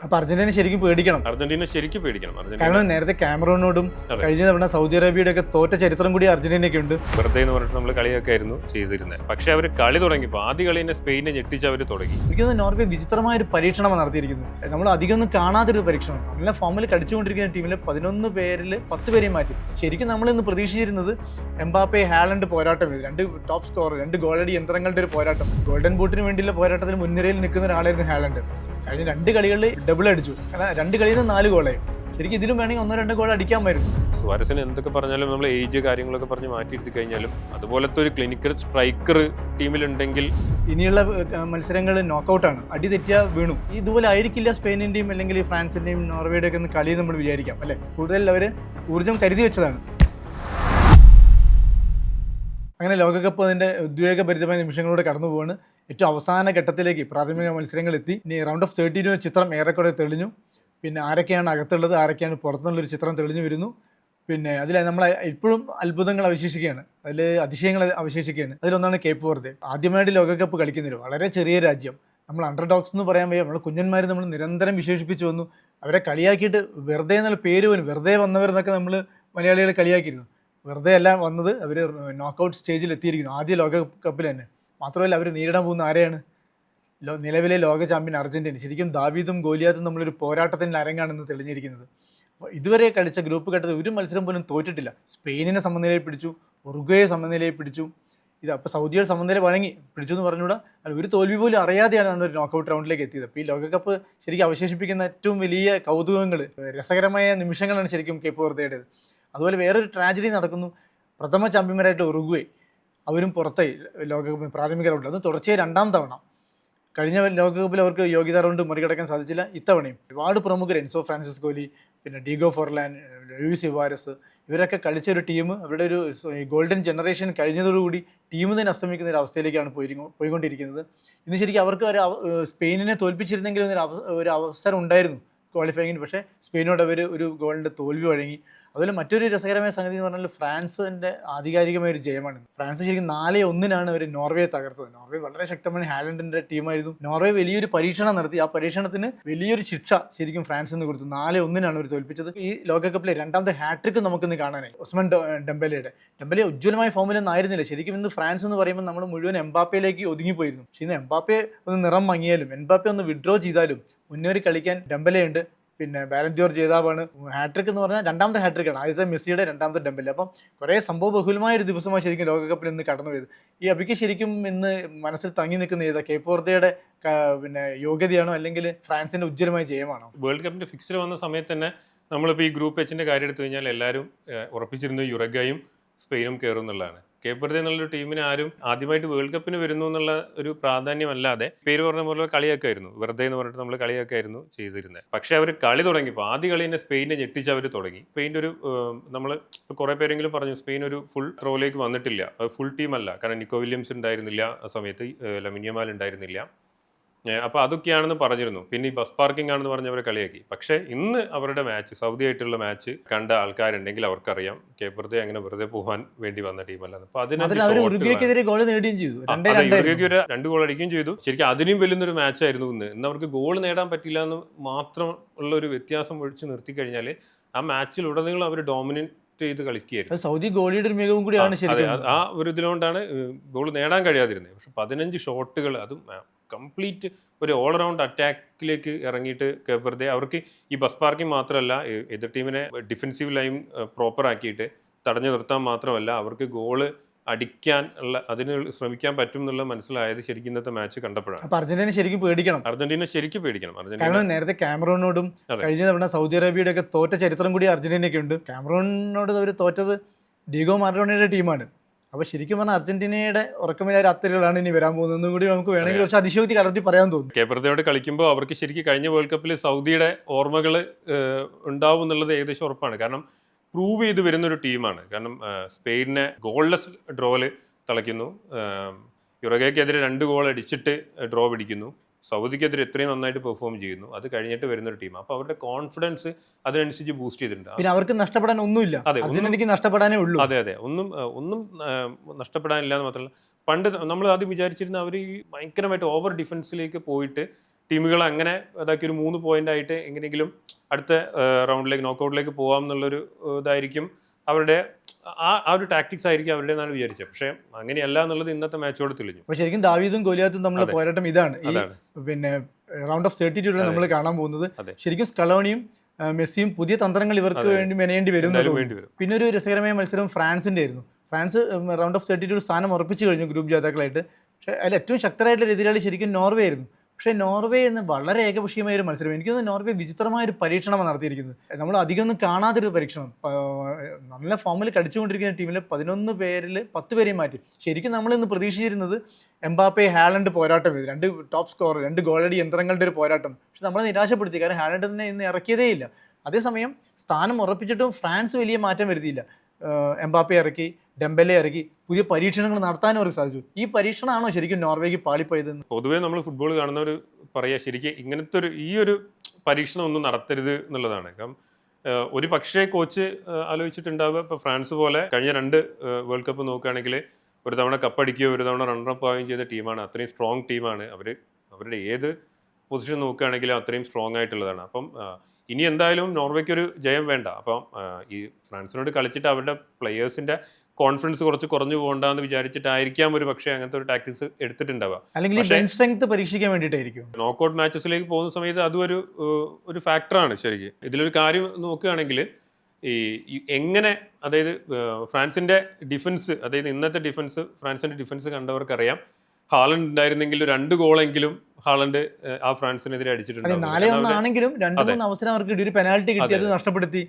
അപ്പൊ അർജന്റീന ശരിക്കും പേടിക്കണം. കാരണം നേരത്തെ കാമറൂണോടും കഴിഞ്ഞ തവണ സൗദി അറേബ്യയുടെ ഒക്കെ തോറ്റ ചരിത്രം കൂടി അർജന്റീനയ്ക്ക് ഉണ്ട്. വെറുതെ എന്ന് പറഞ്ഞിട്ട് നമ്മൾ കളിയൊക്കെ ആയിരുന്നു ചെയ്തിരുന്നത്. പക്ഷെ അവർ കളി തുടങ്ങിയപ്പോൾ ആദ്യ കളി തന്നെ സ്പെയിനെ ഞെട്ടിച്ച് അവർ തുടങ്ങി. എനിക്ക് നോർവേ വിചിത്രമായ ഒരു പരീക്ഷണമാണ് നടത്തിയിരിക്കുന്നത്. നമ്മൾ അധികം ഒന്നും കാണാത്തൊരു പരീക്ഷണം. നല്ല ഫോമിൽ കളിച്ചുകൊണ്ടിരിക്കുന്ന ടീമിലെ 11 പേരിൽ 10 പേരെയും മാറ്റി. ശരിക്കും നമ്മൾ ഇന്ന് പ്രതീക്ഷിച്ചിരുന്നത് എംബാപ്പെ ഹാലൻഡ് പോരാട്ടം, 2 ടോപ്പ് സ്കോർ, 2 ഗോളടി യന്ത്രങ്ങളുടെ ഒരു പോരാട്ടം. ഗോൾഡൻ ബൂട്ടിന് വേണ്ടിയുള്ള പോരാട്ടത്തിൽ മുൻനിരയിൽ നിൽക്കുന്ന ഒരാളായിരുന്നു ഹാലൻഡ്. കഴിഞ്ഞ 2 കളികളിൽ ഡബിൾ അടിച്ചു. കാരണം 2 കളിയിൽ നിന്ന് 4 ഗോളായി. ശരിക്കും ഇതിലും വേണമെങ്കിൽ 1-2 ഗോൾ അടിക്കാമായിരുന്നു. സുവാരസിന് എന്തൊക്കെ പറഞ്ഞാലും നമ്മൾ ഏജ് കാര്യങ്ങളൊക്കെ പറഞ്ഞ് മാറ്റിയിരുത്തി കഴിഞ്ഞാലും അതുപോലത്തെ ഒരു ക്ലിനിക്കൽ സ്ട്രൈക്കർ ടീമിലുണ്ടെങ്കിൽ ഇനിയുള്ള മത്സരങ്ങൾ നോക്കൗട്ടാണ്. അടി തെറ്റിയാൽ വീണു. ഇതുപോലെ ആയിരിക്കില്ല സ്പെയിനിന്റെയും അല്ലെങ്കിൽ ഫ്രാൻസിന്റെയും നോർവേയുടെ ഒക്കെ കളി നമ്മൾ വിചാരിക്കാം അല്ലെ. കൂടുതൽ അവർ ഊർജ്ജം കരുതി വെച്ചതാണ്. അങ്ങനെ ലോകകപ്പ് അതിൻ്റെ ഉദ്വേഗഭരിതമായ നിമിഷങ്ങളിലൂടെ കടന്നു പോവാണ്. ഏറ്റവും അവസാന ഘട്ടത്തിലേക്ക് പ്രാഥമിക മത്സരങ്ങൾ എത്തി. ഇനി റൗണ്ട് ഓഫ് 32 ചിത്രം ഏറെക്കുറെ തെളിഞ്ഞു. പിന്നെ ആരൊക്കെയാണ് അകത്തുള്ളത്, ആരൊക്കെയാണ് പുറത്തുനിന്നുള്ളൊരു ചിത്രം തെളിഞ്ഞു വരുന്നു. പിന്നെ അതിൽ നമ്മൾ ഇപ്പോഴും അത്ഭുതങ്ങൾ അവശേഷിക്കുകയാണ്, അതിൽ അതിശയങ്ങൾ അവശേഷിക്കുകയാണ്. അതിലൊന്നാണ് കേപ്പ് വെർദെ. ആദ്യമായിട്ട് ലോകകപ്പ് കളിക്കുന്നവർ, വളരെ ചെറിയ രാജ്യം. നമ്മൾ അണ്ടർഡോഗ്സ് എന്ന് പറയാൻ വയ്യ. നമ്മൾ കുഞ്ഞന്മാർ നമ്മൾ നിരന്തരം വിശേഷിപ്പിച്ചു വന്നു. അവരെ കളിയാക്കിയിട്ട് വെറുതെ എന്നുള്ള പേര് പോലും, വെറുതെ വന്നവരെന്നൊക്കെ നമ്മൾ മലയാളികളെ കളിയാക്കിയിരുന്നു. വെറുതെ അല്ല വന്നത്, അവർ നോക്കൗട്ട് സ്റ്റേജിൽ എത്തിയിരിക്കുന്നു ആദ്യ ലോകകപ്പിൽ തന്നെ. മാത്രമല്ല അവർ നേരിടാൻ പോകുന്ന ആരെയാണ്? നിലവിലെ ലോക ചാമ്പ്യൻ അർജന്റീന. ശരിക്കും ദാവീദും ഗോലിയാത്തും നമ്മളൊരു പോരാട്ടത്തിൻ്റെ അരങ്ങാണെന്ന് തെളിഞ്ഞിരിക്കുന്നത്. അപ്പോൾ ഇതുവരെ കളിച്ച ഗ്രൂപ്പ് ഘട്ടത്തിൽ ഒരു മത്സരം പോലും തോറ്റിട്ടില്ല. സ്പെയിനിനെ സമനിലയിൽ പിടിച്ചു, ഉറുഗ്വയെ സമനിലയിൽ പിടിച്ചു. ഇത് അപ്പോൾ സൗദിയുടെ സമനില വഴങ്ങി പിടിച്ചു എന്ന് പറഞ്ഞുകൂടാ. ഒരു തോൽവി പോലും അറിയാതെയാണ് ഒരു നോക്കൗട്ട് റൗണ്ടിലേക്ക് എത്തിയത്. അപ്പോൾ ഈ ലോകകപ്പ് ശരിക്കും അവശേഷിപ്പിക്കുന്ന ഏറ്റവും വലിയ കൗതുകങ്ങൾ, രസകരമായ നിമിഷങ്ങളാണ് ശരിക്കും കേപ്പ് വെർദെയുടേത്. അതുപോലെ വേറൊരു ട്രാജഡി നടക്കുന്നു. പ്രഥമ ചാമ്പ്യന്മാരായിട്ട് ഉറുഗ്വേ, അവരും പുറത്തായി ലോകകപ്പ് പ്രാഥമിക റൗണ്ടിൽ. അത് തുടർച്ചയായി 2ാം തവണ. കഴിഞ്ഞ ലോകകപ്പിൽ അവർക്ക് യോഗ്യതാ റൗണ്ട് മറികടക്കാൻ സാധിച്ചില്ല. ഇത്തവണയും ഒരുപാട് പ്രമുഖർ, എൻസോ ഫ്രാൻസിസ്കോലി, പിന്നെ ഡീഗോ ഫോർലാൻ, ലൂയിസ് സുവാരസ്, ഇവരൊക്കെ കളിച്ച ഒരു ടീം അവരുടെ ഒരു ഗോൾഡൻ ജനറേഷൻ കഴിഞ്ഞതോടുകൂടി ടീം തന്നെ അസ്തമിക്കുന്ന ഒരു അവസ്ഥയിലേക്കാണ് പോയിക്കൊണ്ടിരിക്കുന്നത്. ഇന്ന് ശരിക്കും അവർക്ക് സ്പെയിനിനെ തോൽപ്പിച്ചിരുന്നെങ്കിൽ ഒരു അവസരം ഉണ്ടായിരുന്നു ക്വാളിഫയിങ്ങിന്. പക്ഷേ സ്പെയിനോട് അവർ ഒരു ഗോളിൻ്റെ തോൽവി വഴങ്ങി. അതുപോലെ മറ്റൊരു രസകരമായ സംഗതി എന്ന് പറഞ്ഞാൽ ഫ്രാൻസിൻ്റെ ആധികാരികമായ ഒരു ജയമാണ്. ഫ്രാൻസ് ശരിക്കും 4-1 അവർ നോർവേയെ തകർത്തത്. നോർവേ വളരെ ശക്തമായ ഹാലൻഡിൻ്റെ ടീമായിരുന്നു. നോർവേ വലിയൊരു പരീക്ഷണം നടത്തി. ആ പരീക്ഷണത്തിന് വലിയൊരു ശിക്ഷ ശരിക്കും ഫ്രാൻസിന് കൊടുത്തു. 4-1 അവർ തോൽപ്പിച്ചത്. ഈ ലോകകപ്പിലെ 2ാമത്തെ ഹാട്രിക്ക് നമുക്കിന്ന് കാണാനായി. ഒസ്മാൻ ഡെമ്പലെ ഉജ്ജ്വലമായ ഫോമിലൊന്നും ആയിരുന്നില്ല. ശരിക്കും ഇന്ന് ഫ്രാൻസ് എന്ന് പറയുമ്പോൾ നമ്മൾ മുഴുവൻ എംബാപ്പയിലേക്ക് ഒതുങ്ങിപ്പോയിരുന്നു. പക്ഷേ ഇന്ന് എംബാപ്പെ ഒന്ന് നിറം മങ്ങിയാലും, എംബാപ്പെ ഒന്ന് വിഡ്രോ ചെയ്താലും മുന്നേറി കളിക്കാൻ ഡെമ്പലെയുണ്ട്. പിന്നെ ബാലൻഡിയോർ ജേതാവാണ്. ഹാട്രിക് എന്ന് പറഞ്ഞാൽ 2ാമത്തെ ഹാട്രിക്കാണ്. ആദ്യത്തെ മെസ്സിയുടെ, 2ാമത്തെ ഡെമ്പലെ. അപ്പം കുറേ സംഭവ ബഹുലമായ ഒരു ദിവസമായി ശരിക്കും ലോകകപ്പിൽ ഇന്ന് കടന്നു പോയത്. ഈ അബിക്ക് ശരിക്കും ഇന്ന് മനസ്സിൽ തങ്ങി നിൽക്കുന്ന ഏതാ? കേപ്പ് വെർദെയുടെ പിന്നെ യോഗ്യതയാണോ അല്ലെങ്കിൽ ഫ്രാൻസിന്റെ ഉജ്ജ്വലമായ ജയമാണോ? വേൾഡ് കപ്പിന്റെ ഫിക്സർ വന്ന സമയത്ത് തന്നെ നമ്മളിപ്പോൾ ഈ ഗ്രൂപ്പ് എച്ചിന്റെ കാര്യം എടുത്തു കഴിഞ്ഞാൽ എല്ലാവരും ഉറപ്പിച്ചിരുന്നു യുറഗ്വയും സ്പെയിനും കയറും എന്നുള്ളതാണ്. കേപ്പ് വെർദെ എന്നുള്ളൊരു ടീമിന് ആരും ആദ്യമായിട്ട് വേൾഡ് കപ്പിന് വരുന്നു എന്നുള്ള ഒരു പ്രാധാന്യമല്ലാതെ പേര് പറഞ്ഞ പോലെ കളിയാക്കായിരുന്നു. വെറുതെ എന്ന് പറഞ്ഞിട്ട് നമ്മൾ കളിയാക്കായിരുന്നു ചെയ്തിരുന്നത്. പക്ഷെ അവർ കളി തുടങ്ങിയപ്പോൾ ആദ്യ കളി തന്നെ സ്പെയിനെ ഞെട്ടിച്ച് അവർ തുടങ്ങി. സ്പെയിൻ്റെ ഒരു നമ്മൾ കുറേ പേരെങ്കിലും പറഞ്ഞു സ്പെയിൻ ഒരു ഫുൾ ത്രോയിലേക്ക് വന്നിട്ടില്ല, ഫുൾ ടീമല്ല. കാരണം നിക്കോ വില്യംസ് ഉണ്ടായിരുന്നില്ല ആ സമയത്ത്, ലമിൻ യമാൽ ഉണ്ടായിരുന്നില്ല. അപ്പോൾ അതൊക്കെയാണെന്ന് പറഞ്ഞിരുന്നു. പിന്നെ ഈ ബസ് പാർക്കിംഗ് ആണെന്ന് പറഞ്ഞവരെ കളിയാക്കി. പക്ഷേ ഇന്ന് അവരുടെ മാച്ച്, സൗദി ആയിട്ടുള്ള മാച്ച് കണ്ട ആൾക്കാരുണ്ടെങ്കിൽ അവർക്കറിയാം കേപ്പ് വെർദെ അങ്ങനെ വെറുതെ പോകാൻ വേണ്ടി വന്ന ടീമല്ല. അപ്പൊ ഉറുഗ്വേക്കെതിരെ ഗോൾ നേടുകയും ചെയ്തു. ഉറുഗ്വേക്ക് 2 ഗോൾ അടിക്കുകയും ചെയ്തു. ശരിക്കും അതിനും വലിയൊരു മാച്ച് ആയിരുന്നു ഇന്ന് അവർക്ക് ഗോൾ നേടാൻ പറ്റില്ല എന്ന് മാത്രം ഉള്ള ഒരു വ്യത്യാസം ഒഴിച്ച് നിർത്തി കഴിഞ്ഞാൽ ആ മാച്ചിൽ ഉടനീളം അവർ ഡോമിനേറ്റ് ചെയ്ത് കളിക്കുകയായിരുന്നു. സൗദി ഗോളിയുടെ ഒരു മികവും കൂടിയാണ്. ആ ഒരു ഇതിലുകൊണ്ടാണ് ഗോൾ നേടാൻ കഴിയാതിരുന്നത്. പക്ഷെ 15 ഷോട്ടുകൾ, അതും കംപ്ലീറ്റ് ഒരു ഓൾ റൗണ്ട് അറ്റാക്കിലേക്ക് ഇറങ്ങിയിട്ട് കേപ്പ് വെർദെ അവർക്ക് ഈ ബസ് പാർക്കിംഗ് മാത്രമല്ല, എതിർ ടീമിനെ ഡിഫെൻസീവ് ലൈൻ പ്രോപ്പർ ആക്കിയിട്ട് തടഞ്ഞു നിർത്താൻ മാത്രമല്ല അവർക്ക് ഗോള് അടിക്കാൻ ഉള്ള അതിന് ശ്രമിക്കാൻ പറ്റും എന്നുള്ള മനസ്സിലായത് ശരിക്കും ഇന്നത്തെ മാച്ച് കണ്ടപ്പോഴാണ്. അപ്പോൾ അർജന്റീന ശരിക്കും പേടിക്കണം. അർജന്റീന ശരിക്കും പേടിക്കണം. കാരണം നേരത്തെ കാമറൂണോടും കഴിഞ്ഞ തവണ സൗദി അറേബ്യയുടെ ഒക്കെ തോറ്റ ചരിത്രം കൂടി അർജന്റീനയ്ക്ക് ഉണ്ട്. കാമറൂണിനോട് അവർ തോറ്റത് ഡീഗോ മാറഡോണയുടെ ടീമാണ്. അപ്പോൾ ശരിക്കും പറഞ്ഞാൽ അർജന്റീനയുടെ ഉറക്കമില്ലാത്ത രാത്രികളാണ് ഇനി വരാൻ പോകുന്നതെന്നും കൂടി നമുക്ക് വേണമെങ്കിൽ കുറച്ച് അതിശയോക്തി കലർത്തി പറയാൻ തോന്നും. കേപ്പ് വെർദെയോട് കളിക്കുമ്പോൾ അവർക്ക് ശരിക്കും കഴിഞ്ഞ വേൾഡ് കപ്പിൽ സൗദിയുടെ ഓർമ്മകൾ ഉണ്ടാവും എന്നുള്ളത് ഏകദേശം ഉറപ്പാണ്. കാരണം പ്രൂവ് ചെയ്ത് വരുന്നൊരു ടീമാണ്. കാരണം സ്പെയിനിനെ ഗോൾലെസ് ഡ്രോയില് തളയ്ക്കുന്നു, യുറഗ്വേക്കെതിരെ 2 ഗോൾ അടിച്ചിട്ട് ഡ്രോ പിടിക്കുന്നു, സൗദിക്കെതിരെ എത്രയും നന്നായിട്ട് പെർഫോം ചെയ്യുന്നു. അത് കഴിഞ്ഞിട്ട് വരുന്നൊരു ടീം. അപ്പോൾ അവരുടെ കോൺഫിഡൻസ് അതിനനുസരിച്ച് ബൂസ്റ്റ് ചെയ്തിട്ടുണ്ട്. പിന്നെ അവർക്ക് നഷ്ടപ്പെടാൻ ഒന്നുമില്ല. അതെ, എനിക്ക് നഷ്ടപ്പെടാനേ ഉള്ളൂ. അതെ, ഒന്നും നഷ്ടപ്പെടാനില്ല എന്ന് മാത്രമല്ല, പണ്ട് നമ്മൾ ആദ്യം വിചാരിച്ചിരുന്ന അവർ ഈ ഭയങ്കരമായിട്ട് ഓവർ ഡിഫൻസിലേക്ക് പോയിട്ട് ടീമുകൾ അങ്ങനെ അതാക്കി ഒരു 3 പോയിന്റ് ആയിട്ട് എങ്ങനെയെങ്കിലും അടുത്ത റൗണ്ടിലേക്ക് നോക്കൗട്ടിലേക്ക് പോകാം എന്നുള്ളൊരു ഇതായിരിക്കും അവരുടെ ആ ഒരു ടാക്ടിക്സ് ആയിരിക്കും അവരുടെ എന്നാണ് വിചാരിച്ചത്. പക്ഷേ അങ്ങനെയല്ല എന്നുള്ളത് ഇന്നത്തെ മാച്ചോട് തെളിഞ്ഞു. അപ്പോൾ ശരിക്കും ദാവീദും ഗോലിയാത്തും തമ്മിലുള്ള പോരാട്ടം ഇതാണ് ഈ പിന്നെ റൗണ്ട് ഓഫ് 32 നമ്മൾ കാണാൻ പോകുന്നത്. ശരിക്കും സ്കലോണിയും മെസ്സിയും പുതിയ തന്ത്രങ്ങൾ ഇവർക്ക് വേണ്ടി മെനയേണ്ടി വരും. പിന്നെ ഒരു രസകരമായ മത്സരം ഫ്രാൻസിന്റെ ആയിരുന്നു. ഫ്രാൻസ് റൗണ്ട് ഓഫ് 32 സ്ഥാനം ഉറപ്പിച്ചു കഴിഞ്ഞു ഗ്രൂപ്പ് ജേതാക്കളായിട്ട്. പക്ഷേ അതിൽ ഏറ്റവും ശക്തരായിട്ടുള്ള എതിരാളി ശരിക്കും നോർവേ ആയിരുന്നു. പക്ഷേ നോർവേ എന്ന് വളരെ ഏകപക്ഷീയമായ ഒരു മത്സരം. എനിക്ക് തോന്നുന്നു നോർവേ വിചിത്രമായൊരു പരീക്ഷണമാണ് നടത്തിയിരിക്കുന്നത്. നമ്മൾ അധികം ഒന്നും കാണാത്തൊരു പരീക്ഷണം. നല്ല ഫോമിൽ കളിച്ചുകൊണ്ടിരിക്കുന്ന ടീമിൽ 11 പേരിൽ 10 പേരെയും മാറ്റി. ശരിക്കും നമ്മൾ ഇന്ന് പ്രതീക്ഷിച്ചിരുന്നത് എംബാപ്പെ ഹാലൻഡ് പോരാട്ടം ഇത് 2 ടോപ്പ് സ്കോറർ 2 ഗോളടി യന്ത്രങ്ങളുടെ ഒരു പോരാട്ടം. പക്ഷെ നമ്മളെ നിരാശപ്പെടുത്തി. കാരണം ഹാലൻഡ് തന്നെ ഇന്ന് ഇറക്കിയതേ ഇല്ല. അതേസമയം സ്ഥാനം ഉറപ്പിച്ചിട്ടും ഫ്രാൻസ് വലിയ മാറ്റം വരുത്തിയില്ല. എംബാപ്പെ ഇറക്കി, ഡെംബെലെ ഇറക്കി, പുതിയ പരീക്ഷണങ്ങൾ നടത്താനും അവർക്ക് സാധിച്ചു. ഈ പരീക്ഷണമാണോ ശരിക്കും നോർവേക്ക് പാളിപ്പോയതെന്ന്? പൊതുവേ നമ്മൾ ഫുട്ബോൾ കാണുന്നവർ പറയാ ശരിക്കും ഇങ്ങനത്തെ ഈ ഒരു പരീക്ഷണം ഒന്നും നടത്തരുത് എന്നുള്ളതാണ്. കാരണം ഒരു പക്ഷേ കോച്ച് ആലോചിച്ചിട്ടുണ്ടാവുക ഇപ്പോൾ ഫ്രാൻസ് പോലെ കഴിഞ്ഞ 2 വേൾഡ് കപ്പ് നോക്കുകയാണെങ്കിൽ ഒരു തവണ കപ്പടിക്കുകയോ ഒരു തവണ റണ്ണറപ്പ് ആവുകയും ചെയ്ത ടീമാണ്. അത്രയും സ്ട്രോങ് ടീമാണ് അവരുടെ ഏത് പൊസിഷൻ നോക്കുകയാണെങ്കിലും അത്രയും സ്ട്രോങ് ആയിട്ടുള്ളതാണ്. അപ്പം ഇനി എന്തായാലും നോർവേക്ക് ഒരു ജയം വേണ്ട. അപ്പം ഈ ഫ്രാൻസിനോട് കളിച്ചിട്ട് അവരുടെ പ്ലെയേഴ്സിന്റെ കോൺഫിഡൻസ് കുറച്ച് കുറഞ്ഞു പോകണ്ടെന്ന് വിചാരിച്ചിട്ടായിരിക്കാം ഒരു പക്ഷേ അങ്ങനത്തെ ഒരു ടാക്ടിക്സ് എടുത്തിട്ടുണ്ടാവുക. അല്ലെങ്കിൽ ബെഞ്ച് സ്ട്രെങ്ത് പരീക്ഷിക്കാൻ വേണ്ടിയിട്ടായിരിക്കും. നോക്കൗട്ട് മാച്ചസിലേക്ക് പോകുന്ന സമയത്ത് അതും ഒരു ഫാക്ടറാണ് ശരിക്കും. ഇതിലൊരു കാര്യം നോക്കുകയാണെങ്കിൽ ഈ എങ്ങനെ അതായത് ഫ്രാൻസിന്റെ ഡിഫൻസ്, അതായത് ഇന്നത്തെ ഡിഫൻസ്, ഫ്രാൻസിന്റെ ഡിഫൻസ് കണ്ടവർക്കറിയാം ഹാലൻഡ് ഉണ്ടായിരുന്നെങ്കിൽ 2 ഗോളെങ്കിലും ഹാലൻഡ് ആ ഫ്രാൻസിനെതിരെ അടിച്ചിട്ടുണ്ട്. 4-1 ആണെങ്കിലും 2-3 അവസരം അവർക്ക് കിട്ടി. ഒരു പെനാൽറ്റി കിട്ടിയത് നഷ്ടപ്പെടുത്തി.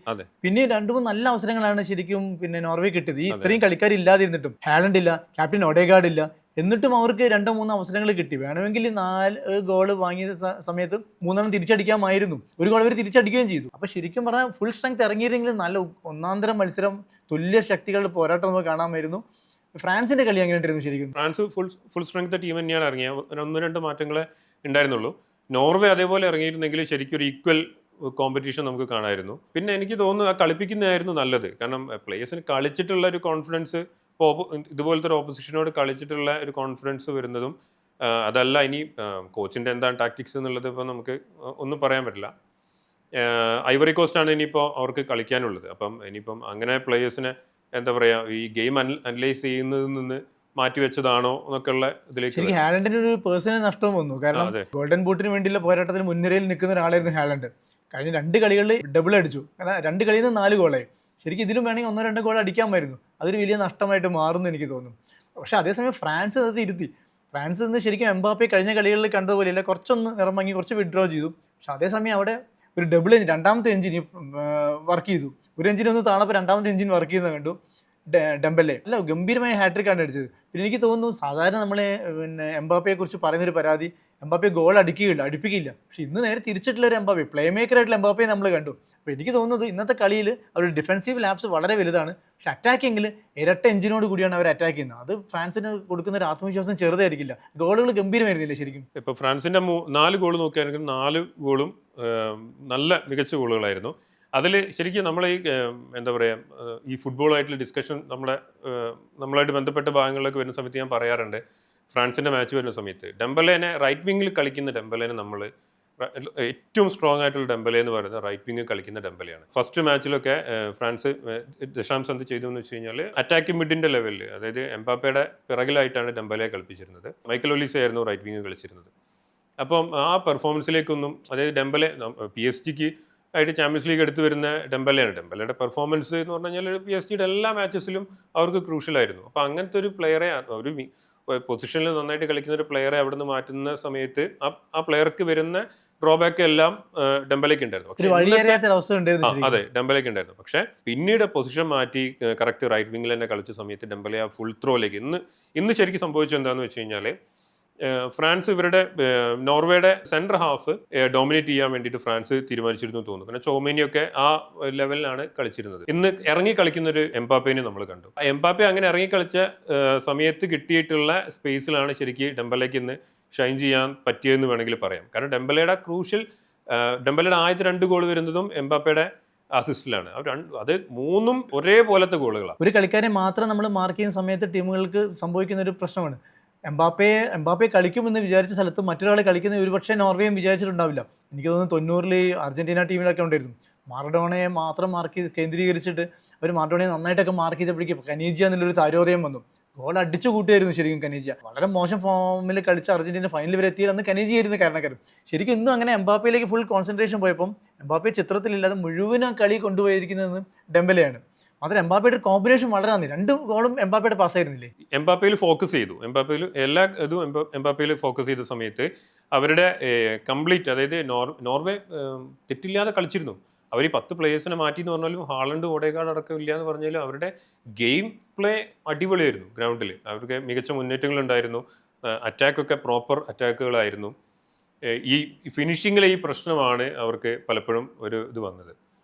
പിന്നെ 2-3 നല്ല അവസരങ്ങളാണ് ശരിക്കും പിന്നെ നോർവേ കിട്ടിയത്. ഈ ഇത്രയും കളിക്കാരില്ലാതിരുന്നിട്ടും ഹാലൻഡ് ഇല്ല, ക്യാപ്റ്റൻ ഒഡേഗാർഡ് ഇല്ല, എന്നിട്ടും അവർക്ക് 2-3 അവസരങ്ങൾ കിട്ടി. വേണമെങ്കിൽ 4 ഗോൾ വാങ്ങിയ സമയത്ത് 3 തിരിച്ചടിക്കാമായിരുന്നു. ഒരു ഗോൾ അവർ തിരിച്ചടിക്കുകയും ചെയ്തു. അപ്പൊ ശരിക്കും പറഞ്ഞാൽ ഫുൾ സ്ട്രെങ്ത് ഇറങ്ങിയിരുന്നെങ്കിൽ നല്ല ഒന്നാന്തരം മത്സരം, തുല്യ ശക്തികളുടെ പോരാട്ടം നമുക്ക് കാണാമായിരുന്നു. ഫ്രാൻസിന്റെ കളി എങ്ങനെയായിരുന്നു ശരിക്കും? ഫ്രാൻസ് ഫുൾ സ്ട്രെങ്ത് ടീം തന്നെയാണ് ഇറങ്ങിയത്. 1-2 മാറ്റങ്ങളെ ഉണ്ടായിരുന്നുള്ളൂ. നോർവേ അതേപോലെ ഇറങ്ങിയിരുന്നെങ്കിൽ ശരിക്കും ഒരു ഈക്വൽ കോമ്പറ്റീഷൻ നമുക്ക് കാണാമായിരുന്നു. പിന്നെ എനിക്ക് തോന്നുന്നു ആ കളിപ്പിക്കുന്നതായിരുന്നു നല്ലത്. കാരണം പ്ലേയേഴ്സിന് കളിച്ചിട്ടുള്ള ഒരു കോൺഫിഡൻസ്, ഇതുപോലത്തെ ഒരു ഓപ്പോസിഷനോട് കളിച്ചിട്ടുള്ള ഒരു കോൺഫിഡൻസ് വരുന്നതും അതല്ല ഇനി കോച്ചിൻ്റെ എന്താണ് ടാക്ടിക്സ് എന്നുള്ളത് ഇപ്പോൾ നമുക്ക് ഒന്നും പറയാൻ പറ്റില്ല. ഐവറി കോസ്റ്റാണ് ഇനിയിപ്പോൾ അവർക്ക് കളിക്കാനുള്ളത്. അപ്പം ഇനിയിപ്പം അങ്ങനെ പ്ലേയേഴ്സിനെ എന്താ പറയാ ഈ ഗെയിം അനലൈസ് ചെയ്യുന്നതിൽ നിന്ന് മാറ്റിവെച്ചതാണോ എന്നൊക്കെയുള്ള ഇതിലേക്ക് ഹാലൻഡിന് ഒരു പേഴ്സണൽ നഷ്ടം വന്നു. കാരണം ഗോൾഡൻ ബൂട്ടിന് വേണ്ടിയുള്ള പോരാട്ടത്തിൽ മുൻനിരയിൽ നിൽക്കുന്ന ഒരാളായിരുന്നു ഹാലൻഡ്. കഴിഞ്ഞ 2 കളികളിൽ ഡബിൾ അടിച്ചു. കാരണം 2 കളിയിൽ നിന്ന് 4 ഗോളായി. ശരിക്കും ഇതിലും വേണമെങ്കിൽ 1-2 ഗോൾ അടിക്കാമായിരുന്നു. അതൊരു വലിയ നഷ്ടമായിട്ട് മാറുമെന്ന് എനിക്ക് തോന്നുന്നു. പക്ഷെ അതേസമയം ഫ്രാൻസ് അത് ഇരുത്തി. ഫ്രാൻസ് നിന്ന് ശരിക്കും എംബാപ്പെ കഴിഞ്ഞ കളികളിൽ കണ്ടതുപോലെയല്ല, കുറച്ചൊന്ന് നിറമങ്ങി, കുറച്ച് വിഡ്രോ ചെയ്തു. പക്ഷെ അതേസമയം അവിടെ ഒരു ഡബിൾ എഞ്ചിൻ, 2ാമത്തെ എഞ്ചിൻ വർക്ക് ചെയ്തു. ഒരു എഞ്ചിൻ ഒന്ന് താണപ്പോൾ 2ാമത്തെ എഞ്ചിൻ വർക്ക് ചെയ്യുന്നത് കണ്ടു. ഡെംബെലെ അല്ല ഗംഭീരമായ ഹാട്രിക്കാണ് അടിച്ചത്. പിന്നെ എനിക്ക് തോന്നുന്നു സാധാരണ നമ്മളെ പിന്നെ എംബാപ്പയെ കുറിച്ച് പറയുന്നൊരു പരാതി, എംബാപ്പെ ഗോൾ അടുപ്പിക്കില്ല. പക്ഷെ ഇന്ന് നേരെ തിരിച്ചിട്ടുള്ള ഒരു എംബാപ്പെ, പ്ലേ മേക്കറായിട്ടുള്ള എംബാപ്പയെ നമ്മൾ കണ്ടു. അപ്പോൾ എനിക്ക് തോന്നുന്നത് ഇന്നത്തെ കളിയിൽ അവരുടെ ഡിഫൻസീവ് ലാപ്സ് വളരെ വലുതാണ്. പക്ഷെ അറ്റാക്കിങ്ങിൽ ഇരട്ട എഞ്ചിനോട് കൂടിയാണ് അവർ അറ്റാക്ക് ചെയ്യുന്നത്. അത് ഫ്രാൻസിന് കൊടുക്കുന്ന ഒരു ആത്മവിശ്വാസം ചെറുതായിരിക്കില്ല. ഗോളുകൾ ഗംഭീരമായിരുന്നില്ല ശരിക്കും. ഇപ്പോൾ ഫ്രാൻസിന്റെ 4 ഗോൾ നോക്കുകയാണെങ്കിൽ 4 ഗോളും നല്ല മികച്ച ഗോളുകളായിരുന്നു. അതിൽ ശരിക്കും നമ്മൾ ഈ എന്താ പറയുക ഈ ഫുട്ബോളായിട്ടുള്ള ഡിസ്കഷൻ നമ്മളായിട്ട് ബന്ധപ്പെട്ട ഭാഗങ്ങളിലൊക്കെ വരുന്ന സമയത്ത് ഞാൻ പറയാറുണ്ട്, ഫ്രാൻസിൻ്റെ മാച്ച് വരുന്ന സമയത്ത് ഡെംബലേനെ റൈറ്റ് വിങ്ങിൽ കളിക്കുന്ന ഡെംബലേനെ നമ്മൾ ഏറ്റവും സ്ട്രോങ് ആയിട്ടുള്ള ഡെംബലെ എന്ന് പറയുന്നത് റൈറ്റ് വിങ്ങിൽ കളിക്കുന്ന ഡെംബലെയാണ്. ഫസ്റ്റ് മാച്ചിലൊക്കെ ഫ്രാൻസ് ദശാംശം എന്ത് ചെയ്തു എന്ന് വെച്ച് കഴിഞ്ഞാൽ അറ്റാക്കിംഗ് മിഡിൻ്റെ ലെവലിൽ, അതായത് എംബാപ്പയുടെ പിറകിലായിട്ടാണ് ഡെംബലെ കളിപ്പിച്ചിരുന്നത്. മൈക്കൽ ഒലീസെ ആയിരുന്നു റൈറ്റ് വിങ്ങിൽ കളിച്ചിരുന്നത്. അപ്പം ആ പെർഫോമൻസിലേക്കൊന്നും, അതായത് ഡെംബലെ PSG ആയിട്ട് ചാമ്പ്യൻസ് ലീഗ് എടുത്തു വരുന്ന ഡെംബലെയാണ്. ഡെംബലയുടെ പെർഫോമൻസ് എന്ന് പറഞ്ഞു കഴിഞ്ഞാൽ PSG എല്ലാ മാച്ചസിലും അവർക്ക് ക്രൂഷ്യലായിരുന്നു. അപ്പോൾ അങ്ങനത്തെ ഒരു പ്ലെയറെ, ഒരു പൊസിഷനിൽ നന്നായിട്ട് കളിക്കുന്ന ഒരു പ്ലെയറെ അവിടെ നിന്ന് മാറ്റുന്ന സമയത്ത് ആ പ്ലെയർക്ക് വരുന്ന ഡ്രോബാക്ക് എല്ലാം ഡെംബലേക്ക് ഉണ്ടായിരുന്നു. അതെ, ഡെംബലേക്ക് ഉണ്ടായിരുന്നു. പക്ഷേ പിന്നീട് പൊസിഷൻ മാറ്റി കറക്റ്റ് റൈറ്റ് വിങ്ങിൽ തന്നെ കളിച്ച സമയത്ത് ഡെംബലെ ആ ഫുൾ ത്രോയിലേക്ക് ഇന്ന് ശരിക്കും സംഭവിച്ചത് എന്താണെന്ന് വെച്ച് കഴിഞ്ഞാൽ ഫ്രാൻസ് ഇവരുടെ നോർവേയുടെ സെൻട്രൽ ഹാഫ് ഡോമിനേറ്റ് ചെയ്യാൻ വേണ്ടിയിട്ട് ഫ്രാൻസ് തീരുമാനിച്ചിരുന്നു തോന്നുന്നു. കാരണം ചോമേനിയൊക്കെ ആ ലെവലിലാണ് കളിച്ചിരുന്നത്. ഇന്ന് ഇറങ്ങി കളിക്കുന്ന ഒരു എംബാപ്പേനെ നമ്മൾ കണ്ടു. എംബാപ്പെ അങ്ങനെ ഇറങ്ങി കളിച്ച സമയത്ത് കിട്ടിയിട്ടുള്ള സ്പേസിലാണ് ശരിക്കും ഡെംബലേക്ക് ഇന്ന് ഷൈൻ ചെയ്യാൻ പറ്റിയതെന്ന് വേണമെങ്കിൽ പറയാം. കാരണം ഡെംബലയുടെ ആദ്യത്തെ 2 ഗോൾ വരുന്നതും എംബാപ്പയുടെ അസിസ്റ്റിലാണ്. അത് 3ഉം ഒരേപോലത്തെ ഗോളുകളാണ്. ഒരു കളിക്കാരെ മാത്രം നമ്മൾ മാർക്ക് ചെയ്യുന്ന സമയത്ത് ടീമുകൾക്ക് സംഭവിക്കുന്ന ഒരു പ്രശ്നമാണ്. എംബാപ്പെ കളിക്കുമെന്ന് വിചാരിച്ച സ്ഥലത്ത് മറ്റൊരാൾ കളിക്കുന്ന ഒരുപക്ഷെ നോർവേയും വിചാരിച്ചിട്ടുണ്ടാവില്ല. എനിക്ക് തോന്നുന്നു 90-ൽ ഈ അർജന്റീന ടീമിലൊക്കെ ഉണ്ടായിരുന്നു. മാറഡോണയെ മാത്രം കേന്ദ്രീകരിച്ചിട്ട് അവർ മാറഡോണയെ നന്നായിട്ടൊക്കെ മാർക്ക് ചെയ്തപ്പോഴേക്കും കനീജിയ എന്നുള്ളൊരു താരോദയം വന്നു. ഗോൾ അടിച്ചു കൂട്ടിയായിരുന്നു ശരിക്കും കനീജിയ. വളരെ മോശം ഫോമിൽ കളിച്ച അർജന്റീന ഫൈനൽ വരെ എത്തിയാൽ അന്ന് കനീജിയായിരുന്നു കാരണക്കാരൻ. ശരിക്കും ഇന്നും അങ്ങനെ എംബാപ്പയിലേക്ക് ഫുൾ കോൺസെൻട്രേഷൻ പോയപ്പം എംബാപ്പെ ചിത്രത്തിലില്ലാതെ മുഴുവനും കളി കൊണ്ടുപോയിരിക്കുന്നത് ഡെമ്പലെയാണ്. മാത്രം എംബാപ്പയുടെ ഒരു കോമ്പിനേഷൻ വളരെ നന്ദി. 2 ഗോളും എംബാപ്പയുടെ പാസ്സായിരുന്നില്ലേ? എംബാപ്പയിൽ ഫോക്കസ് ചെയ്തു. എംബാപ്പയിൽ എല്ലാ ഇതും എംബാപ്പയിൽ ഫോക്കസ് ചെയ്ത സമയത്ത് അവരുടെ കംപ്ലീറ്റ്, അതായത് നോർവേ തെറ്റില്ലാതെ കളിച്ചിരുന്നു. അവർ ഈ 10 പ്ലേയേഴ്സിനെ മാറ്റി എന്ന് പറഞ്ഞാലും ഹാളണ്ട് ഓഡേഗാർഡ് അടക്കം ഇല്ല എന്ന് പറഞ്ഞാലും അവരുടെ ഗെയിം പ്ലേ അടിപൊളിയായിരുന്നു. ഗ്രൗണ്ടിൽ അവർക്ക് മികച്ച മുന്നേറ്റങ്ങളുണ്ടായിരുന്നു. അറ്റാക്കൊക്കെ പ്രോപ്പർ അറ്റാക്കുകളായിരുന്നു. ഈ ഫിനിഷിങ്ങിലെ ഈ പ്രശ്നമാണ് അവർക്ക് പലപ്പോഴും ഒരു ഇത് വന്നത്.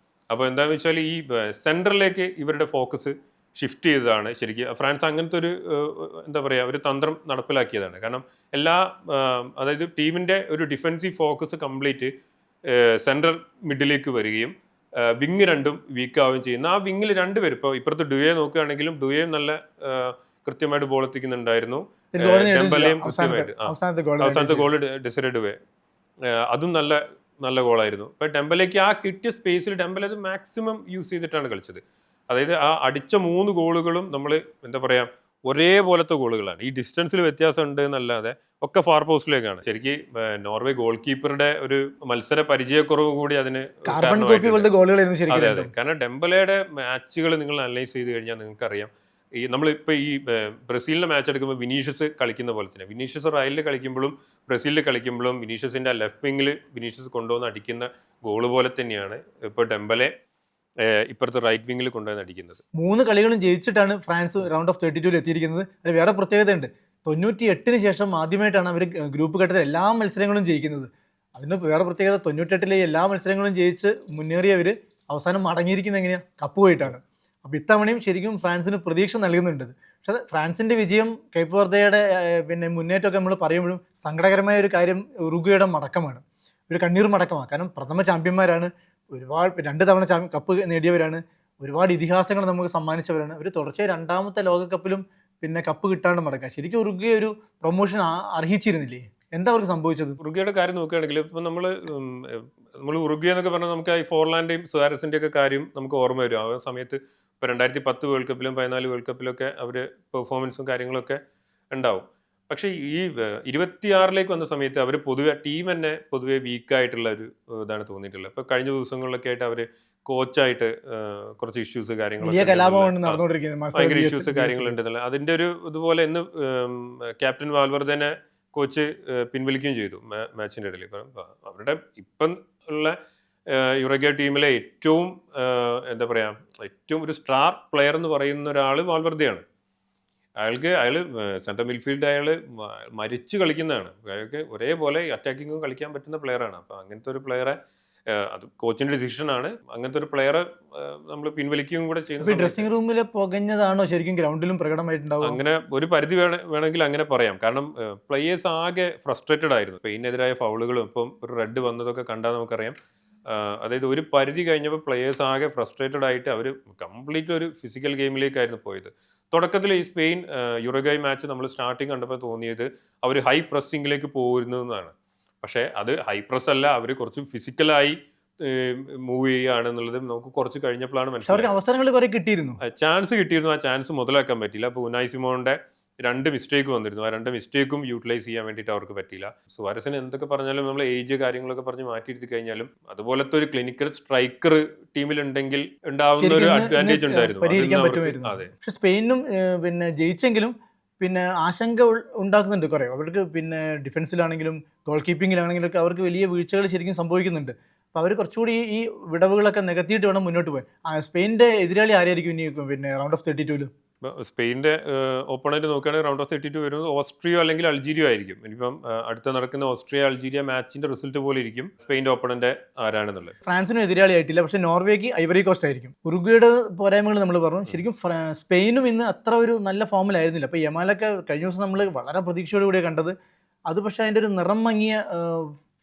അപ്പോൾ എന്താണെന്ന് വെച്ചാൽ ഈ സെൻറ്ററിലേക്ക് ഇവരുടെ ഫോക്കസ് ഷിഫ്റ്റ് ചെയ്തതാണ് ശരിക്കും. ഫ്രാൻസ് അങ്ങനത്തെ ഒരു എന്താ പറയുക, ഒരു തന്ത്രം നടപ്പിലാക്കിയതാണ്. കാരണം അതായത് ടീമിൻ്റെ ഒരു ഡിഫെൻസീവ് ഫോക്കസ് കംപ്ലീറ്റ് സെൻട്രൽ മിഡിലേക്ക് വരികയും വിങ് രണ്ടും വീക്കാവുകയും ചെയ്യുന്ന ആ വിങ്ങിൽ 2 പേര്, ഇപ്പോൾ ഇപ്പുറത്ത് ഡുയെ നോക്കുകയാണെങ്കിലും ഡുയേയും നല്ല കൃത്യമായിട്ട് ബോൾ എത്തിക്കുന്നുണ്ടായിരുന്നു. ഡെമ്പലെയും കൃത്യമായിട്ട് അവസാനത്തെ ഗോൾ ഡെസിറേ ഡുവേ, അതും നല്ല ഗോളായിരുന്നു. ഇപ്പം ഡെമ്പലേക്ക് ആ കിട്ടിയ സ്പേസിൽ ഡെമ്പലെ അത് മാക്സിമം യൂസ് ചെയ്തിട്ടാണ് കളിച്ചത്. അതായത് ആ അടിച്ച 3 ഗോളുകളും നമ്മൾ എന്താ പറയുക ഒരേപോലത്തെ ഗോളുകളാണ്. ഈ ഡിസ്റ്റൻസിൽ വ്യത്യാസം ഉണ്ട് എന്നല്ലാതെ ഒക്കെ ഫാർ പോസ്റ്റിലേക്കാണ്. ശരിക്കും നോർവേ ഗോൾ കീപ്പറുടെ ഒരു മത്സര പരിചയക്കുറവ് കൂടി അതിന് അതെ. കാരണം ഡെമ്പലയുടെ മാച്ചുകൾ നിങ്ങൾ അനലൈസ് ചെയ്ത് കഴിഞ്ഞാൽ നിങ്ങൾക്കറിയാം. നമ്മളിപ്പോൾ ഈ ബ്രസീലിൻ്റെ മാച്ച് എടുക്കുമ്പോൾ വിനീഷ്യസ് കളിക്കുന്ന പോലെ തന്നെ വിനീഷ്യസ് റയലിൽ കളിക്കുമ്പോഴും ബ്രസീലിൽ കളിക്കുമ്പോഴും വിനീഷ്യസിൻ്റെ ആ ലെഫ്റ്റ് വിങ്ങിൽ വിനീഷ്യസ് കൊണ്ടുവന്ന് അടിക്കുന്ന ഗോള് പോലെ തന്നെയാണ് ഇപ്പോൾ ഡെമ്പലെ ഇപ്പുറത്തെ റൈറ്റ് വിങ്ങിൽ കൊണ്ടുവന്ന് അടിക്കുന്നത്. 3 കളികളും ജയിച്ചിട്ടാണ് ഫ്രാൻസ് റൗണ്ട് ഓഫ് 32 എത്തിയിരിക്കുന്നത്. അതിൽ വേറെ പ്രത്യേകതയുണ്ട്. 98-ന് ശേഷം ആദ്യമായിട്ടാണ് അവർ ഗ്രൂപ്പ് ഘട്ടത്തിൽ എല്ലാ മത്സരങ്ങളും ജയിക്കുന്നത്. അതിന് വേറെ പ്രത്യേകത 98-ലെ എല്ലാ മത്സരങ്ങളും ജയിച്ച് മുന്നേറിയവർ അവസാനം മടങ്ങിയിരിക്കുന്നത് എങ്ങനെയാണ്? കപ്പ് പോയിട്ടാണ്. അപ്പോൾ ഇത്തവണയും ശരിക്കും ഫ്രാൻസിന് പ്രതീക്ഷ നൽകുന്നുണ്ട്. പക്ഷേ ഫ്രാൻസിൻ്റെ വിജയം കേപ്പ് വെർദെയുടെ മുന്നേറ്റമൊക്കെ നമ്മൾ പറയുമ്പോഴും സങ്കടകരമായ ഒരു കാര്യം ഉറുഗ്വേയുടെ മടക്കമാണ്. ഒരു കണ്ണീർ മടക്കമാണ്. കാരണം പ്രഥമ ചാമ്പ്യന്മാരാണ്, ഒരുപാട് 2 തവണ കപ്പ് നേടിയവരാണ്, ഒരുപാട് ഇതിഹാസങ്ങൾ നമുക്ക് സമ്മാനിച്ചവരാണ്. അവർ തുടർച്ചയായി 2ാമത്തെ ലോകകപ്പിലും കപ്പ് കിട്ടാണ്ട് മടക്കുക. ശരിക്കും ഉറുഗ്വേ ഒരു പ്രൊമോഷൻ അർഹിച്ചിരുന്നില്ലേ? എന്താ അവർക്ക് സംഭവിച്ചത്? ഉറുഗ്വേയുടെ കാര്യം നോക്കുകയാണെങ്കിൽ ഇപ്പം നമ്മൾ ഉറുഗ്വേ എന്നൊക്കെ പറഞ്ഞാൽ നമുക്ക് ഈ ഫോർലാൻഡേയും സുവാരസിൻ്റെ ഒക്കെ കാര്യം നമുക്ക് ഓർമ്മ വരും. ആ സമയത്ത് ഇപ്പോൾ 2010 വേൾഡ് കപ്പിലും 14 വേൾഡ് കപ്പിലൊക്കെ അവർ പെർഫോമൻസും കാര്യങ്ങളൊക്കെ ഉണ്ടാവും. പക്ഷേ ഈ 26-ലേക്ക് വന്ന സമയത്ത് അവർ പൊതുവെ ടീം തന്നെ പൊതുവെ വീക്കായിട്ടുള്ള ഒരു ഇതാണ് തോന്നിയിട്ടുള്ളത്. ഇപ്പോൾ കഴിഞ്ഞ ദിവസങ്ങളിലൊക്കെ ആയിട്ട് അവർ കോച്ചായിട്ട് കുറച്ച് ഇഷ്യൂസ് കാര്യങ്ങളൊക്കെ ഭയങ്കര ഇഷ്യൂസ് കാര്യങ്ങളുണ്ടെന്നുള്ള അതിൻ്റെ ഒരു ഇതുപോലെ ഇന്ന് ക്യാപ്റ്റൻ വാൽവർദേനെ കോച്ച് പിൻവലിക്കുകയും ചെയ്തു മാച്ചിൻ്റെ ഇടയിൽ. അവരുടെ ഇപ്പം ഉള്ള യുറഗ്വേ ടീമിലെ ഏറ്റവും എന്താ പറയുക ഏറ്റവും ഒരു സ്റ്റാർ പ്ലെയർ എന്ന് പറയുന്ന ഒരാൾ വാൽവർദെയാണ്. അയാൾ സെൻട്രൽ മിഡ്ഫീൽഡ് അയാൾ മരിച്ച് കളിക്കുന്നതാണ്. അയാൾക്ക് ഒരേപോലെ അറ്റാക്കിങ്ങും കളിക്കാൻ പറ്റുന്ന പ്ലെയറാണ്. അപ്പോൾ അങ്ങനത്തെ ഒരു പ്ലെയറെ അത് കോച്ചിന്റെ ഡിസിഷനാണ്. അങ്ങനത്തെ ഒരു പ്ലെയറെ നമ്മൾ പിൻവലിക്കുകയും കൂടെ ചെയ്യുന്നത്. ഡ്രസ്സിംഗ് റൂമിൽ പുകഞ്ഞതാണോ ശരിക്കും ഗ്രൗണ്ടിലും പ്രകടമായിട്ടുണ്ടാവും? അങ്ങനെ ഒരു പരിധി വേണമെങ്കിൽ അങ്ങനെ പറയാം. കാരണം പ്ലേയേഴ്സ് ആകെ ഫ്രസ്ട്രേറ്റഡ് ആയിരുന്നു. സ്പെയിനെതിരായ ഫൗളുകളും ഇപ്പം ഒരു റെഡ് വന്നതൊക്കെ കണ്ടാൽ നമുക്കറിയാം. അതായത് ഒരു പരിധി കഴിഞ്ഞപ്പോൾ പ്ലേയേഴ്സ് ആകെ ഫ്രസ്ട്രേറ്റഡ് ആയിട്ട് അവർ കംപ്ലീറ്റ് ഒരു ഫിസിക്കൽ ഗെയിമിലേക്കായിരുന്നു പോയത്. തുടക്കത്തിൽ ഈ സ്പെയിൻ യുറുഗ്വേ മാച്ച് നമ്മൾ സ്റ്റാർട്ടിങ് കണ്ടപ്പോൾ തോന്നിയത് അവർ ഹൈ പ്രസ്സിങ്ങിലേക്ക് പോയിരുന്നു എന്നാണ്. പക്ഷേ അത് ഹൈ പ്രസ് അല്ല, അവർ കുറച്ച് ഫിസിക്കലായി മൂവ് ചെയ്യുകയാണെന്നുള്ളത് നമുക്ക് കുറച്ച് കഴിഞ്ഞപ്പോഴാണ് മനസ്സിലായത്. അവസരങ്ങൾ കുറെ കിട്ടിയിരുന്നു, ചാൻസ് കിട്ടിയിരുന്നു. ആ ചാൻസ് മുതലാക്കാൻ പറ്റില്ല. അപ്പോൾ ഉനായ് സിമോണിന്റെ 2 മിസ്റ്റേക്ക് വന്നിരുന്നു. ആ 2 മിസ്റ്റേക്കും യൂട്ടിലൈസ് ചെയ്യാൻ വേണ്ടിയിട്ട് അവർക്ക് പറ്റിയില്ല. സുവാരസിന് എന്തൊക്കെ പറഞ്ഞാലും നമ്മൾ ഏജ് കാര്യങ്ങളൊക്കെ പറഞ്ഞ് മാറ്റിയിരുത്തി കഴിഞ്ഞാലും അതുപോലത്തെ ഒരു ക്ലിനിക്കൽ സ്ട്രൈക്കർ ടീമിലുണ്ടെങ്കിൽ ഉണ്ടാവുന്ന ഒരു അഡ്വാൻറ്റേജ് ഉണ്ടായിരുന്നു. അതെ. പക്ഷെ സ്പെയിനും ജയിച്ചെങ്കിലും ആശങ്ക ഉണ്ടാക്കുന്നുണ്ട് കുറേ. അവർക്ക് ഡിഫൻസിലാണെങ്കിലും ഗോൾ കീപ്പിങ്ങിലാണെങ്കിലും ഒക്കെ അവർക്ക് വലിയ വീഴ്ചകൾ ശരിക്കും സംഭവിക്കുന്നുണ്ട്. അപ്പോൾ അവർ കുറച്ചുകൂടി ഈ വിടവുകളൊക്കെ നികത്തിയിട്ട് വേണം മുന്നോട്ട് പോകാൻ. സ്പെയിനിൻ്റെ എതിരാളി ആരായിരിക്കും ഇനി റൗണ്ട് ഓഫ് 32-ൽ? സ്പെയിനിന്റെ ഓപ്പണന്റ് നോക്കുകയാണെങ്കിൽ റൗണ്ട് ഓഫ് 32 വരുന്നത് ഓസ്ട്രിയോ അല്ലെങ്കിൽ അൾജീരിയ ആയിരിക്കും. ഇനിയിപ്പം അടുത്ത നടക്കുന്ന ഓസ്ട്രിയ അൾജീരിയ മാച്ചിന്റെ റിസൾട്ട് പോലെ ഇരിക്കും സ്പെയിൻ്റെ ഓപ്പണന്റ് ആരാണെന്നുള്ളത്. ഫ്രാൻസിനും എതിരാളിയായിട്ടില്ല, പക്ഷേ നോർവേക്ക് ഐവറി കോസ്റ്റ് ആയിരിക്കും. ഉറുഗ്വേയുടെ പോരായ്മകൾ നമ്മൾ പറഞ്ഞു. ശരിക്കും സ്പെയിനും ഇന്ന് അത്ര ഒരു നല്ല ഫോമിലായിരുന്നില്ല. അപ്പോൾ യമാലൊക്കെ കഴിഞ്ഞ ദിവസം നമ്മൾ വളരെ പ്രതീക്ഷയോടുകൂടിയാണ് കണ്ടത്. അത് പക്ഷേ അതിൻ്റെ ഒരു നിറം മങ്ങിയ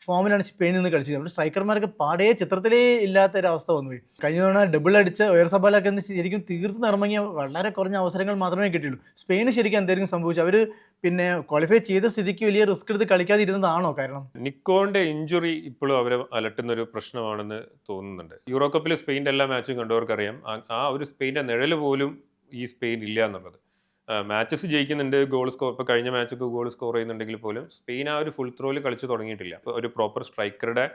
ഫോമിലാണ് സ്പെയിൻ നിന്ന് കളിച്ചത്. നമ്മുടെ സ്ട്രൈക്കർമാരൊക്കെ പാടേ ചിത്രത്തിലേ ഇല്ലാത്ത ഒരു അവസ്ഥ വന്നുപോയി. കഴിഞ്ഞ തവണ ഡബിൾ അടിച്ച ഒയർസബാലൊക്കെ എന്ന് ശരിക്കും തീർത്ത് ഇറങ്ങിയ വളരെ കുറഞ്ഞ അവസരങ്ങൾ മാത്രമേ കിട്ടിയുള്ളൂ. സ്പെയിന് ശരിക്കും എന്തായിരിക്കും സംഭവിച്ചത്? അവർ പിന്നെ ക്വാളിഫൈ ചെയ്ത സ്ഥിതിക്ക് വലിയ റിസ്ക് എടുത്ത് കളിക്കാതിരുന്നതാണോ കാരണം? നിക്കോന്റെ ഇഞ്ചുറി ഇപ്പോഴും അവരെ അലട്ടുന്ന ഒരു പ്രശ്നമാണെന്ന് തോന്നുന്നുണ്ട്. യൂറോ കപ്പിൽ സ്പെയിൻ്റെ എല്ലാ മാച്ചും കണ്ടവർക്കറിയാം, ആ ഒരു സ്പെയിൻ്റെ നിഴൽ പോലും ഈ സ്പെയിൻ ഇല്ല എന്നുള്ളത്. മാച്ചസ് ജയിക്കുന്നുണ്ട്, ഗോൾ സ്കോർ, ഇപ്പോൾ കഴിഞ്ഞ മാച്ചൊക്കെ ഗോൾ സ്കോർ ചെയ്യുന്നുണ്ടെങ്കിൽ പോലും സ്പെയിൻ ആ ഒരു ഫുൾ ത്രോയിൽ കളിച്ച് തുടങ്ങിയിട്ടില്ല. ഇപ്പോൾ ഒരു പ്രോപ്പർ സ്ട്രൈക്കറുടെ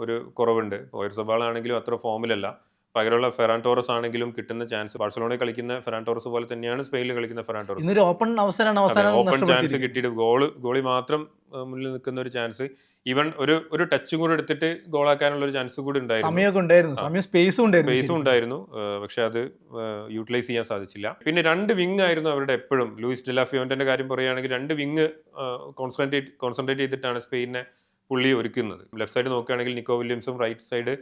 ഒരു കുറവുണ്ട്. ഓയർസബാൾ ആണെങ്കിലും അത്ര ഫോമിലല്ല. പകരമുള്ള ഫെറാൻ ടോറസ് ആണെങ്കിലും കിട്ടുന്ന ചാൻസ്, ബാഴ്സലോണയിൽ കളിക്കുന്ന ഫെറാൻ ടോറസ് പോലെ തന്നെയാണ് സ്പെയിനിൽ കളിക്കുന്ന ഫെറാൻ ടോറസ്. ഇന്നൊരു ഓപ്പൺ അവസരമാണ് അവസാനം ഓപ്പൺ ചാൻസ് നഷ്ടപ്പെടുത്തിയിരിക്കുന്നത്. കിട്ടിയിട്ട് ഗോളി മാത്രം മുന്നിൽ നിൽക്കുന്ന ഒരു ചാൻസ്, ഈവൻ ഒരു ടച്ചും കൂടെ എടുത്തിട്ട് ഗോളാക്കാനുള്ള ഒരു ചാൻസ് കൂടി ഉണ്ടായിരുന്നു. സമയമൊക്കെ ഉണ്ടായിരുന്നു, സമയം സ്പേസും സ്പേസും ഉണ്ടായിരുന്നു, പക്ഷെ അത് യൂട്ടിലൈസ് ചെയ്യാൻ സാധിച്ചില്ല. പിന്നെ രണ്ട് വിങ് ആയിരുന്നു അവരുടെ എപ്പോഴും. ലൂയിസ് ഡെലാഫിയോന്റെ കാര്യം പറയുകയാണെങ്കിൽ രണ്ട് വിങ് കോൺസെൻട്രേറ്റ് ചെയ്തിട്ടാണ് സ്പെയിനെ പുള്ളി ഒരുക്കുന്നത്. ലെഫ്റ്റ് സൈഡ് നോക്കുകയാണെങ്കിൽ നിക്കോ വില്യംസും, റൈറ്റ് സൈഡ്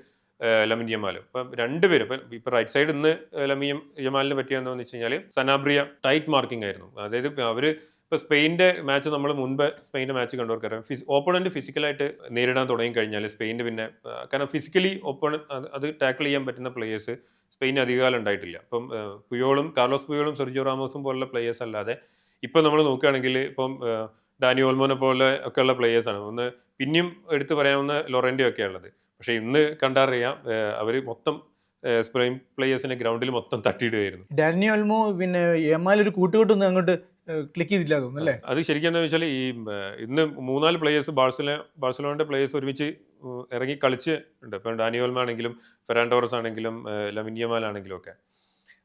ലമിൻ യമാലും. ഇപ്പം രണ്ടുപേരും ഇപ്പം റൈറ്റ് സൈഡ് ഇന്ന് ലമിൻ യമാലിന് പറ്റിയെന്ന് വെച്ച് കഴിഞ്ഞാൽ സനാബ്രിയ ടൈറ്റ് മാർക്കിംഗ് ആയിരുന്നു. അതായത് അവർ ഇപ്പോൾ സ്പെയിൻ്റെ മാച്ച് നമ്മൾ മുൻപ് സ്പെയിൻ്റെ മാച്ച് കണ്ടവർക്കറിയാം, ഓപ്പണന്റ് ഫിസിക്കലായിട്ട് നേരിടാൻ തുടങ്ങി കഴിഞ്ഞാൽ സ്പെയിൻ്റെ പിന്നെ കാരണം ഫിസിക്കലി അത് ടാക്കിൾ ചെയ്യാൻ പറ്റുന്ന പ്ലേയേഴ്സ് സ്പെയിന് അധികകാലം ഉണ്ടായിട്ടില്ല. അപ്പം കാർലോസ് പുയോളും സെർജിയോ റാമോസും പോലുള്ള പ്ലേയേഴ്സ് അല്ലാതെ ഇപ്പം നമ്മൾ നോക്കുകയാണെങ്കിൽ ഇപ്പം ഡാനി ഓൾമോനെ പോലെ ഒക്കെയുള്ള പ്ലേയേഴ്സാണ്. ഒന്ന് പിന്നെയും എടുത്തു പറയാവുന്ന ലൊറൻറ്റോ ഒക്കെ ഉള്ളത്. പക്ഷേ ഇന്ന് കണ്ടറിയാം അവർ മൊത്തം സ്പെയിൻ പ്ലേയേഴ്സിനെ ഗ്രൗണ്ടിൽ മൊത്തം തട്ടിയിടുകയായിരുന്നു. ഡാനി ഓൾമോ പിന്നെ യമാൽ ഒരു കൂട്ടുകെട്ടൊന്നും അങ്ങോട്ട് ക്ലിക്ക് ചെയ്തില്ല തോന്നുന്നു അല്ലേ? അത് ശരിക്കും എന്താ വെച്ചാൽ ഈ ഇന്ന് 3-4 പ്ലേയേഴ്സ് ബാഴ്സലോണയുടെ പ്ലേയേഴ്സ് ഒരുമിച്ച് ഇറങ്ങി കളിച്ച് ഉണ്ട്. ഇപ്പം ഡാനി ഓൾമോ ആണെങ്കിലും ഫെറാൻ ടോറസ് ആണെങ്കിലും ലമിൻ യമാൽ ആണെങ്കിലും ഒക്കെ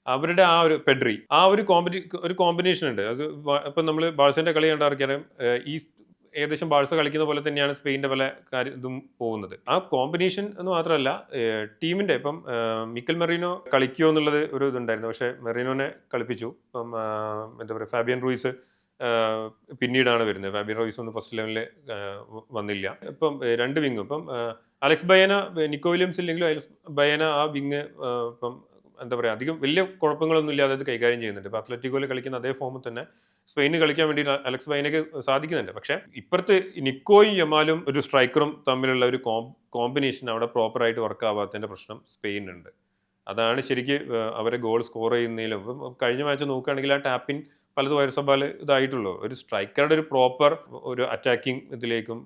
അവരുടെ ആ ഒരു പെഡ്രി ആ ഒരു കോമ്പിനേഷൻ ഉണ്ട്. അത് ഇപ്പം നമ്മൾ ബാഴ്സേൻ്റെ കളി കണ്ടറിയാം, ഈ ഏകദേശം ബാഴ്സ കളിക്കുന്ന പോലെ തന്നെയാണ് സ്പെയിൻ്റെ പല ഇതും പോകുന്നത്. ആ കോമ്പിനേഷൻ എന്ന് മാത്രമല്ല ടീമിൻ്റെ ഇപ്പം മിക്കൽ മെറീനോ കളിക്കുമോ എന്നുള്ളത് ഒരു ഇതുണ്ടായിരുന്നു. പക്ഷേ മെറീനോനെ കളിപ്പിച്ചു. ഇപ്പം എന്താ പറയുക, ഫാബിയൻ റൂയിസ് പിന്നീടാണ് വരുന്നത്. ഫാബിയൻ റൂയിസ് ഒന്നും ഫസ്റ്റ് ലെവലിൽ വന്നില്ല. ഇപ്പം രണ്ട് വിങ്ങും ഇപ്പം അലക്സ് ബയന, നിക്കോ വില്യംസ് ഇല്ലെങ്കിലും അലക്സ് ബയന ആ വിങ് ഇപ്പം എന്താ പറയുക അധികം വലിയ കുഴപ്പങ്ങളൊന്നും ഇല്ലാതെ അത് കൈകാര്യം ചെയ്യുന്നുണ്ട്. ഇപ്പോൾ അത്ലറ്റിക്കോയിൽ കളിക്കുന്ന അതേ ഫോമിൽ തന്നെ സ്പെയിന് കളിക്കാൻ വേണ്ടി അലക്സ് ബൈനക്ക് സാധിക്കുന്നുണ്ട്. പക്ഷേ ഇപ്പുറത്ത് നിക്കോയും യമാലും ഒരു സ്ട്രൈക്കറും തമ്മിലുള്ള ഒരു കോമ്പിനേഷൻ അവിടെ പ്രോപ്പറായിട്ട് വർക്ക് ആവാത്തതിൻ്റെ പ്രശ്നം സ്പെയിനുണ്ട്. അതാണ് ശരിക്കും അവരെ ഗോൾ സ്കോർ ചെയ്യുന്നതിലും. ഇപ്പം കഴിഞ്ഞ മാച്ച് നോക്കുകയാണെങ്കിൽ ആ ടാപ്പിൻ പലതും ഒയർസബാൽ ഇതായിട്ടുള്ളൂ. ഒരു സ്ട്രൈക്കറുടെ ഒരു പ്രോപ്പർ ഒരു അറ്റാക്കിംഗ് ഇതിലേക്കും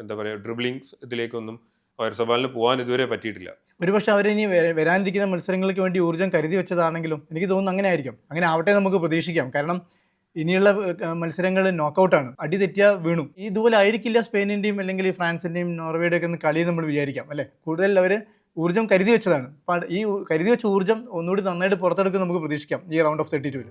എന്താ പറയുക ഡ്രിബ്ലിങ്സ് ഇതിലേക്കൊന്നും ഒയർസബാലിന് പോകാൻ ഇതുവരെ പറ്റിയിട്ടില്ല. ഒരുപക്ഷെ അവരിനി വരാനിരിക്കുന്ന മത്സരങ്ങൾക്ക് വേണ്ടി ഊർജ്ജം കരുതി വെച്ചതാണെങ്കിലും എനിക്ക് തോന്നുന്നു അങ്ങനെ ആയിരിക്കും. അങ്ങനെ ആവട്ടെ നമുക്ക് പ്രതീക്ഷിക്കാം. കാരണം ഇനിയുള്ള മത്സരങ്ങൾ നോക്കൗട്ടാണ്, അടി തെറ്റിയാൽ വീണു. ഇതുപോലെ ആയിരിക്കില്ല സ്പെയിനിൻ്റെയും അല്ലെങ്കിൽ ഫ്രാൻസിൻ്റെയും നോർവേയുടെ ഒക്കെ കളി നമ്മൾ വിചാരിക്കാം അല്ലേ. കൂടുതൽ അവർ ഊർജ്ജം കരുതി വെച്ചതാണ്. ഈ കരുതി വെച്ച ഊർജ്ജം ഒന്നുകൂടി നന്നായിട്ട് പുറത്തെടുക്കും നമുക്ക് പ്രതീക്ഷിക്കാം ഈ റൗണ്ട് ഓഫ് 32.